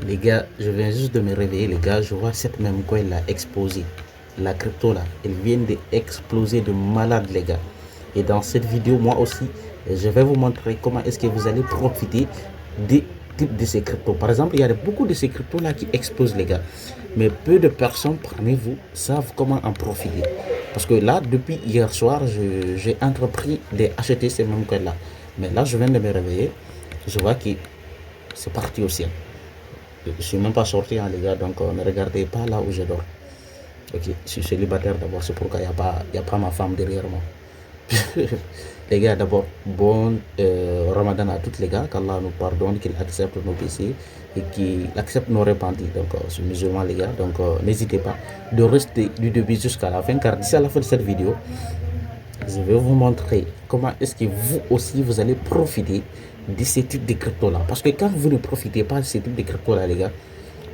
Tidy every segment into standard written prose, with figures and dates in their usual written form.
Les gars, je viens juste de me réveiller, les gars. Je vois cette même coin là exploser. La crypto là, elle vient d'exploser de malade, les gars. Et dans cette vidéo, moi aussi, je vais vous montrer comment est-ce que vous allez profiter des types de ces cryptos. Par exemple, il y a beaucoup de ces cryptos là qui explosent, les gars. Mais peu de personnes parmi vous savent comment en profiter. Parce que là, depuis hier soir, j'ai entrepris d'acheter ces mêmes coins là. Mais là, je viens de me réveiller. Je vois que c'est parti au ciel. Je ne suis même pas sorti, hein, les gars, donc ne regardez pas là où je dors. Ok, je suis célibataire d'abord, c'est pourquoi il y a pas ma femme derrière moi. Les gars, d'abord, bon Ramadan à tous les gars, qu'Allah nous pardonne, qu'il accepte nos péchés et qu'il accepte nos repentis. Donc, je suis musulman, les gars, donc n'hésitez pas de rester du début jusqu'à la fin, car d'ici à la fin de cette vidéo, je vais vous montrer comment est-ce que vous aussi vous allez profiter de ces types de cryptos là. Parce que quand vous ne profitez pas de ces types de cryptos là, les gars,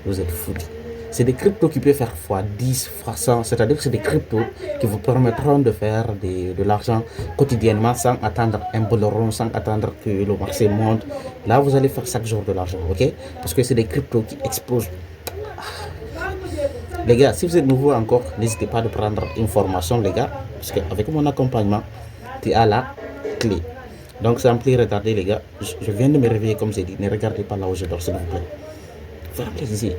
vous êtes foutus. C'est des cryptos qui peuvent faire x10, x100, c'est-à-dire que c'est des cryptos qui vous permettront de faire de l'argent quotidiennement sans attendre un bol rond, sans attendre que le marché monte. Là, vous allez faire chaque jour de l'argent, ok? Parce que c'est des cryptos qui explosent. Les gars, si vous êtes nouveau encore, n'hésitez pas de prendre une formation, les gars, parce qu'avec mon accompagnement, tu as la clé. Donc, sans plus retarder, les gars, je viens de me réveiller comme j'ai dit. Ne regardez pas là où je dors, s'il vous plaît. Faire plaisir.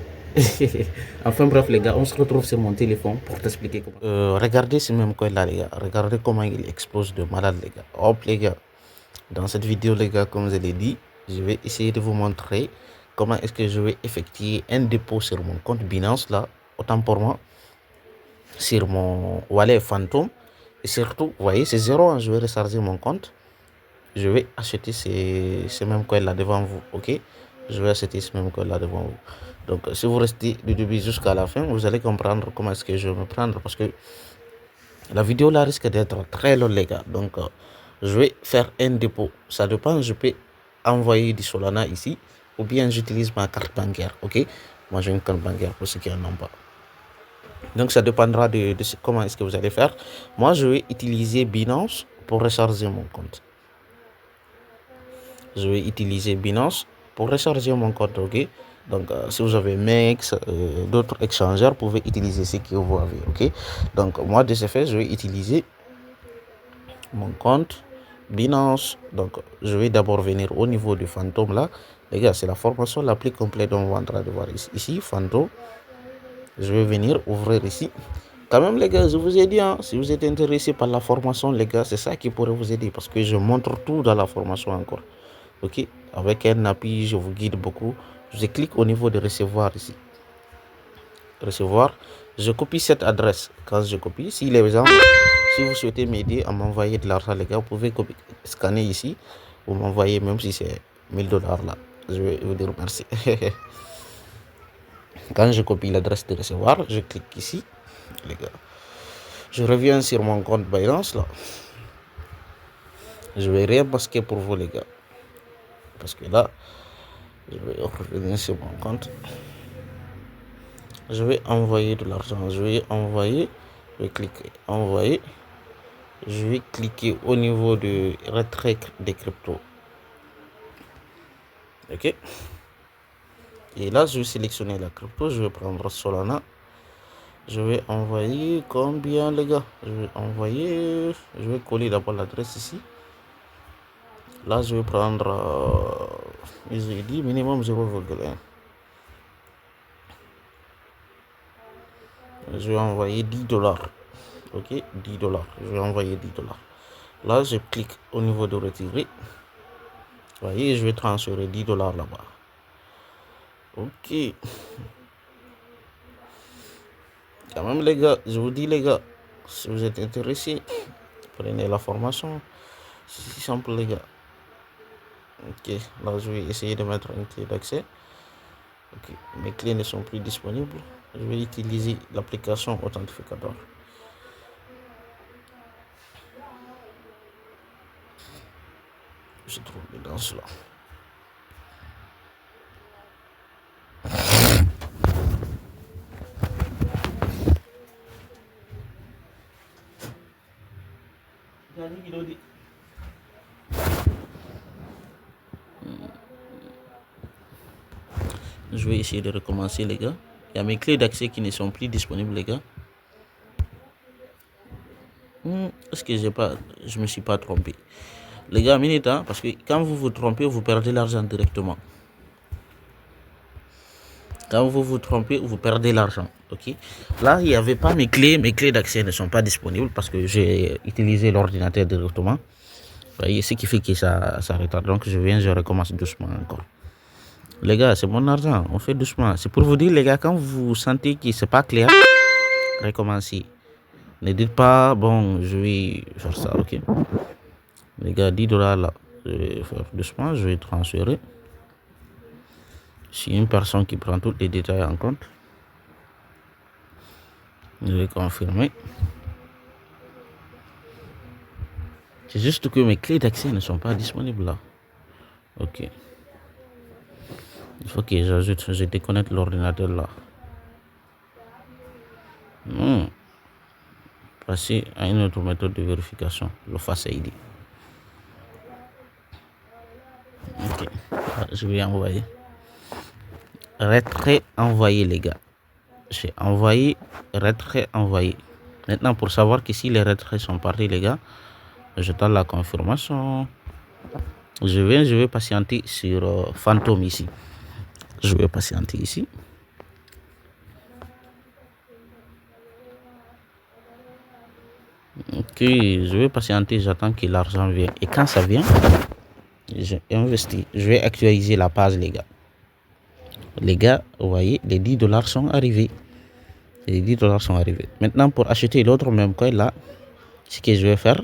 Enfin bref, les gars, on se retrouve sur mon téléphone pour t'expliquer comment. Regardez ce même coin là, les gars. Regardez comment il explose de malade, les gars. Hop, les gars. Dans cette vidéo, les gars, comme je l'ai dit, je vais essayer de vous montrer comment est-ce que je vais effectuer un dépôt sur mon compte Binance là, autant pour moi, sur mon wallet Phantom. Et surtout, vous voyez, c'est zéro, hein, je vais recharger mon compte. Je vais acheter ces mêmes coins là devant vous, ok? Je vais acheter ce même coin là devant vous. Donc, si vous restez du début jusqu'à la fin, vous allez comprendre comment est-ce que je vais me prendre, parce que la vidéo là risque d'être très longue, les gars. Donc, je vais faire un dépôt. Ça dépend, je peux envoyer du Solana ici, ou bien j'utilise ma carte bancaire, ok? Moi, j'ai une carte bancaire pour ceux qui n'en ont pas. Donc, ça dépendra de comment est-ce que vous allez faire. Moi, je vais utiliser Binance pour recharger mon compte. Je vais utiliser Binance pour recharger mon compte, ok? Donc, si vous avez MEX, d'autres échangeurs, vous pouvez utiliser ce que vous avez, ok? Donc, moi, de ce fait, je vais utiliser mon compte Binance. Donc, je vais d'abord venir au niveau du Phantom là. Les gars, c'est la formation la plus complète dont on est en train de voir ici. Ici, Phantom. Je vais venir ouvrir ici. Quand même, les gars, je vous ai dit, hein, si vous êtes intéressé par la formation, les gars, c'est ça qui pourrait vous aider, parce que je montre tout dans la formation encore. Ok, avec un appui, je vous guide beaucoup. Je clique au niveau de recevoir ici. Recevoir, je copie cette adresse. Quand je copie, si les gens, si vous souhaitez m'aider à m'envoyer de l'argent, les gars, vous pouvez scanner ici. Vous m'envoyez, même si c'est 1000 $ là. Je vais vous dire merci. Quand je copie l'adresse de recevoir, je clique ici, les gars. Je reviens sur mon compte Binance là. Je vais rien masquer pour vous, les gars, parce que là, je vais revenir sur mon compte. Je vais envoyer de l'argent. Je vais envoyer. Je vais cliquer envoyer. Je vais cliquer au niveau de retrait des cryptos. Ok. Et là, je vais sélectionner la crypto. Je vais prendre Solana. Je vais envoyer combien, les gars? Je vais envoyer. Je vais coller d'abord l'adresse ici. Là, je vais prendre. J'ai dit minimum 0,1. Je vais envoyer 10 $. Ok, 10 $. Je vais envoyer 10 $. Là, je clique au niveau de retirer. Vous voyez, je vais transférer 10 $ là-bas. Ok. Quand même, les gars, je vous dis, les gars, si vous êtes intéressés, prenez la formation. C'est si simple, les gars. Ok, là, je vais essayer de mettre une clé d'accès. Ok, mes clés ne sont plus disponibles. Je vais utiliser l'application authentificateur. Je trouve dans cela. Je vais essayer de recommencer, les gars. Il y a mes clés d'accès qui ne sont plus disponibles, les gars. Est-ce que je me suis pas trompé? Les gars, minute, hein, parce que quand vous vous trompez, vous perdez l'argent directement. Quand vous vous trompez, vous perdez l'argent. Ok. Là, il n'y avait pas mes clés. Mes clés d'accès ne sont pas disponibles parce que j'ai utilisé l'ordinateur directement. Vous voyez, ce qui fait que ça retarde. Donc, je recommence doucement encore. Les gars, c'est mon argent. On fait doucement. C'est pour vous dire, les gars, quand vous sentez que c'est pas clair, recommencez. Ne dites pas, bon, je vais faire ça, ok. Les gars, 10 dollars là. Je vais faire doucement. Je vais transférer. Si une personne qui prend tous les détails en compte, je vais confirmer. C'est juste que mes clés d'accès ne sont pas disponibles là. Ok. Il faut que je déconnecte l'ordinateur là. Passer à une autre méthode de vérification, le Face ID. Ok. Je vais envoyer. Retrait envoyé, les gars. J'ai envoyé, retrait envoyé. Maintenant, pour savoir que si les retraits sont partis, les gars, j'attends la confirmation. Je vais patienter sur Phantom ici. Je vais patienter ici. Ok, je vais patienter, j'attends que l'argent vienne. Et quand ça vient, j'ai investi. Je vais actualiser la page, les gars. Les gars, vous voyez, les 10 dollars sont arrivés. Les 10 dollars sont arrivés. Maintenant, pour acheter l'autre même coin là, ce que je vais faire,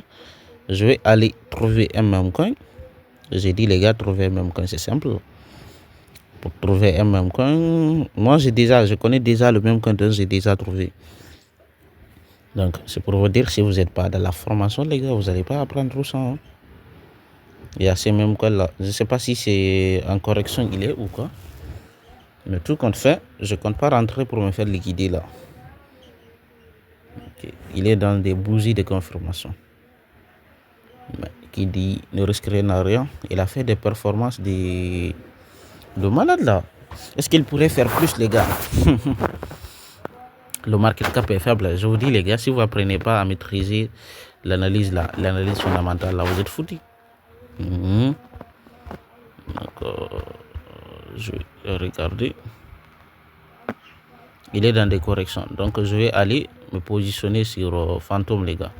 je vais aller trouver un même coin. J'ai dit, les gars, trouver un même coin, c'est simple. Pour trouver un même coin, moi je connais déjà le même coin que j'ai déjà trouvé. Donc, c'est pour vous dire, si vous n'êtes pas dans la formation, les gars, vous n'allez pas apprendre tout ça. Hein. Il y a ces mêmes coins là. Je ne sais pas si c'est en correction il est ou quoi. Mais tout compte fait, je ne compte pas rentrer pour me faire liquider là. Okay. Il est dans des bougies de confirmation. Mais, qui dit ne risquerait rien. Il a fait des performances de malade là. Est-ce qu'il pourrait faire plus, les gars? Le market cap est faible. Je vous dis, les gars, si vous apprenez pas à maîtriser l'analyse là, l'analyse fondamentale là, vous êtes foutus. Donc, je vais regarder. Il est dans des corrections. Donc, je vais aller me positionner sur Phantom, les gars.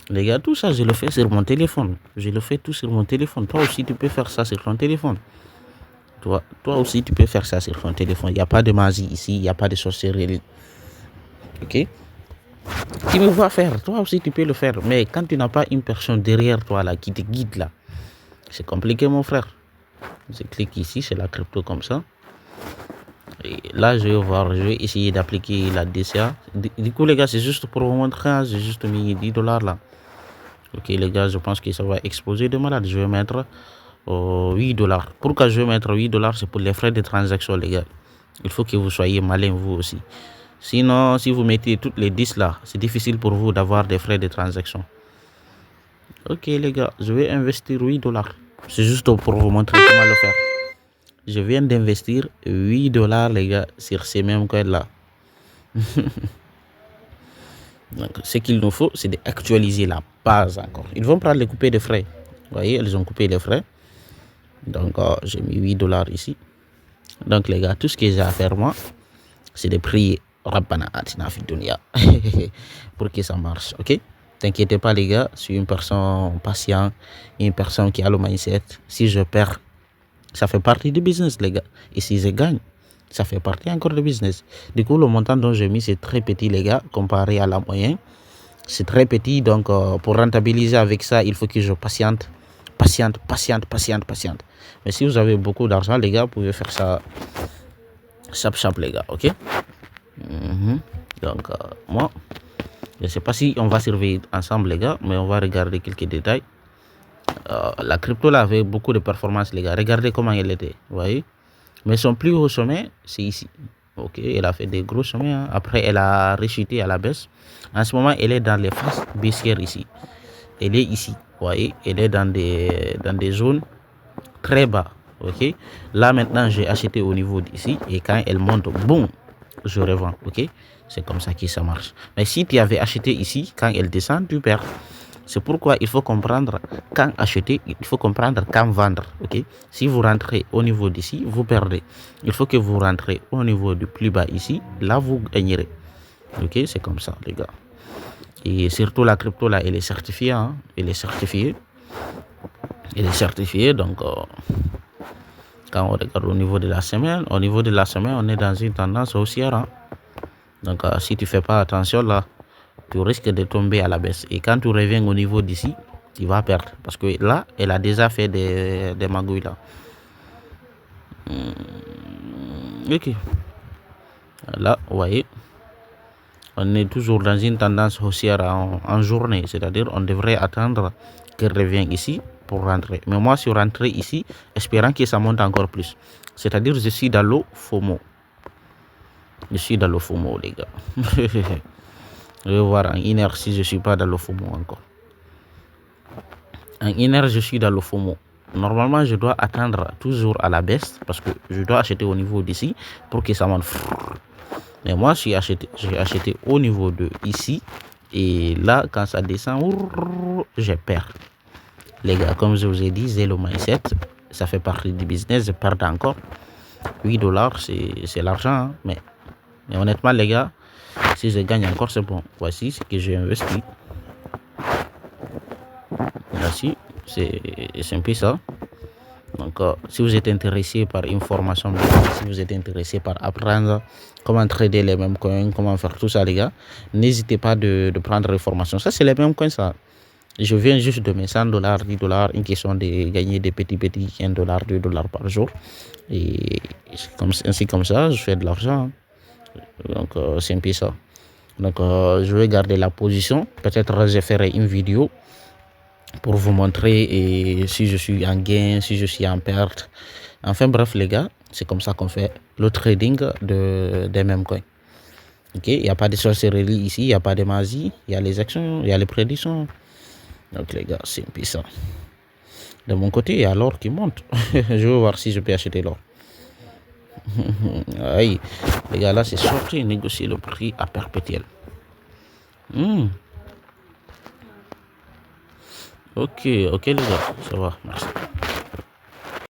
Les gars, tout ça, je le fais sur mon téléphone. Je le fais tout sur mon téléphone. Toi aussi, tu peux faire ça sur ton téléphone. Toi aussi, tu peux faire ça sur ton téléphone. Il n'y a pas de magie ici. Il n'y a pas de sorcellerie. Ok? Tu me vois faire. Toi aussi, tu peux le faire. Mais quand tu n'as pas une personne derrière toi là qui te guide là, c'est compliqué, mon frère. Je clique ici, c'est la crypto comme ça. Et là, je vais essayer d'appliquer la DCA. Du coup, les gars, c'est juste pour vous montrer. J'ai juste mis 10 dollars là. Ok, les gars, je pense que ça va exploser de malade. Je vais mettre 8 dollars. Pourquoi je vais mettre 8 dollars? C'est pour les frais de transaction, les gars. Il faut que vous soyez malin, vous aussi. Sinon, si vous mettez toutes les 10 là, c'est difficile pour vous d'avoir des frais de transaction. Ok, les gars, je vais investir 8 dollars. C'est juste pour vous montrer comment le faire. Je viens d'investir 8 dollars, les gars, sur ces mêmes coins là. Donc, ce qu'il nous faut, c'est d'actualiser la base encore. Ils vont prendre les coupés de frais. Vous voyez, ils ont coupé les frais. Donc, j'ai mis 8 dollars ici. Donc, les gars, tout ce que j'ai à faire, moi, c'est de prier Rabbana Atina Fid Dunya pour que ça marche. Ok? T'inquiétez pas, les gars. Je suis une personne patiente, une personne qui a le mindset. Si je perds, ça fait partie du business, les gars. Et si je gagne, ça fait partie encore du business. Du coup, le montant dont j'ai mis, c'est très petit, les gars, comparé à la moyenne. C'est très petit, donc pour rentabiliser avec ça, il faut que je patiente. Mais si vous avez beaucoup d'argent, les gars, vous pouvez faire ça chap, les gars, ok? Donc, moi, je ne sais pas si on va surveiller ensemble, les gars, mais on va regarder quelques détails. La crypto là avait beaucoup de performances, les gars. Regardez comment elle était, vous voyez. Mais son plus haut sommet, c'est ici. Ok, elle a fait des gros sommets. Hein. Après, elle a rechuté à la baisse. En ce moment, elle est dans les phases baissières ici. Elle est ici, vous voyez. Elle est dans des zones très bas. Vous ok. Là maintenant j'ai acheté au niveau d'ici et quand elle monte, boum, je revends, ok. C'est comme ça que ça marche. Mais si tu avais acheté ici, quand elle descend, tu perds. C'est pourquoi il faut comprendre quand acheter, il faut comprendre quand vendre, ok. Si vous rentrez au niveau d'ici, vous perdez. Il faut que vous rentrez au niveau du plus bas ici, là vous gagnerez, ok. C'est comme ça les gars. Et surtout la crypto là, elle est certifiée, hein? Elle est certifiée. Elle est certifiée, donc quand on regarde au niveau de la semaine, on est dans une tendance haussière, hein? Donc si tu fais pas attention là, tu risques de tomber à la baisse. Et quand tu reviens au niveau d'ici, tu vas perdre. Parce que là, elle a déjà fait des magouilles là. Ok. Là, vous voyez, on est toujours dans une tendance haussière en journée. C'est-à-dire on devrait attendre qu'elle revienne ici pour rentrer. Mais moi, je suis rentré ici, espérant que ça monte encore plus. C'est-à-dire je suis dans le FOMO. Je suis dans le FOMO, les gars. Je vais voir en une heure si je suis pas dans le FOMO encore. En une heure, je suis dans le FOMO. Normalement, je dois attendre toujours à la baisse parce que je dois acheter au niveau d'ici pour que ça monte. Mais moi, j'ai acheté au niveau de ici. Et là, quand ça descend, je perds. Les gars, comme je vous ai dit, Zelo Mindset, ça fait partie du business. Je perds encore. 8 dollars, c'est l'argent. Hein? Mais honnêtement, les gars, si je gagne encore, c'est bon. Voici ce que j'ai investi. Voici, c'est un peu ça. Donc, si vous êtes intéressé par une formation, si vous êtes intéressé par apprendre comment trader les mêmes coins, comment faire tout ça, les gars, n'hésitez pas de prendre les formations. Ça, c'est les mêmes coins, ça. Je viens juste de mes 100 dollars, 10 dollars, une question de gagner des petits 1 dollar, 2 dollars par jour. Et ainsi comme ça, je fais de l'argent. Donc, c'est un peu ça. Donc, je vais garder la position. Peut-être je ferai une vidéo pour vous montrer et si je suis en gain, si je suis en perte. Enfin bref les gars, c'est comme ça qu'on fait le trading des mêmes coins. Ok, il n'y a pas de sorcellerie ici, il n'y a pas de magie, il y a les actions, il y a les prédictions. Donc les gars, c'est un peu ça. De mon côté, il y a l'or qui monte. Je vais voir si je peux acheter l'or. Aïe, les gars, là c'est sorti, négocier le prix à perpétuel. Ok les gars, ça va, merci.